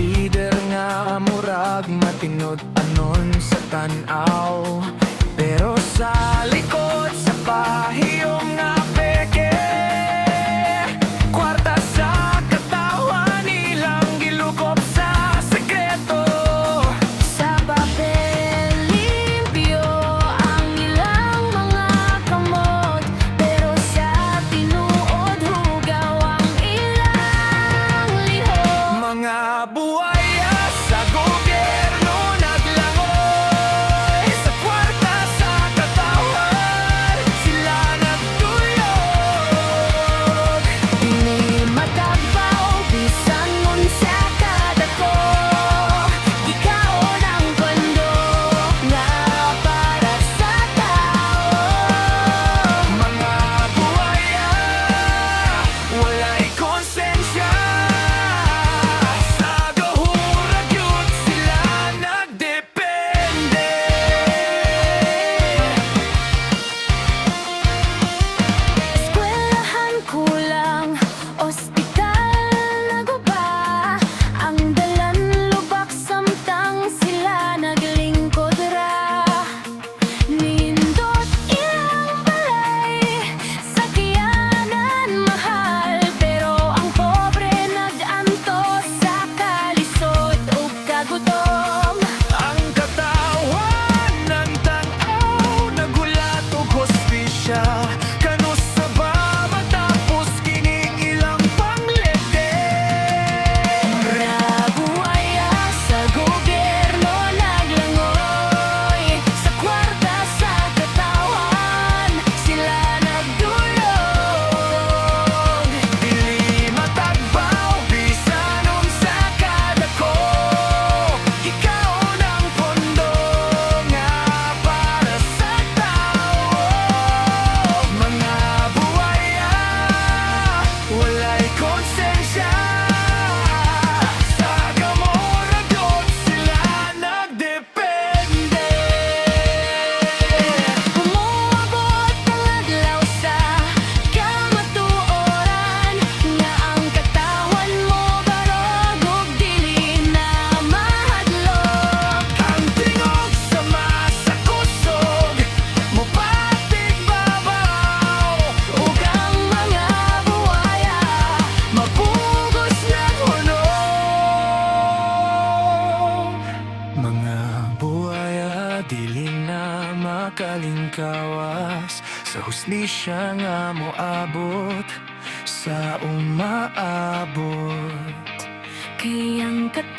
lider nga murag matinod anon sa tan-aw, pero sa likod sa pahiyong nga peke, kwarta sa katawan nilang gilukop sa sekreto. Sa papel limpyo ang ilang mga kamot, pero sa tinuod hugaw ang ilang lihok. Mga buwaya sa gobyerno naglangoy, sa kwarta sa katawan sila nagtuyog. Dili matagbaw bisan unsa kadako, gikaon ang pondo nga para sa tao. Mga buwaya walay konsensya, sa gahurag yun sila nagdepende. Eskwelahan kulang, ospital naguba, ang dalan lubak samtang sila naglingkod ra. Nindot ilang balay, sakyanan mahal, pero ang pobre nag-antos sa kalisod ug kagutom. Ang katawan ng tanaw nagulat og hospisya, kano sa ba matapos kining ilang panglete. Nabuwaya sa gobyerno naglangoy, sa kwarta sa katawan sila nagdulog. Dili matagbaw bisan unsa kadako, ikaon ang pondo nga para sa tao. Mga buwaya walay konsensya, sa gamorag yun sila nagdepende. Umuabot ang adlaw sa kamatuoran, nga ang katawan mo barog ug dili na mahadlok. Ang tingog sa masa kusog, mupatig babaw, Ug ang mga buwaya mapugos na hunog. Mga buwaya dili na makalingkawas, sa hustisya nga moabot sa umaabot. kay ang katawan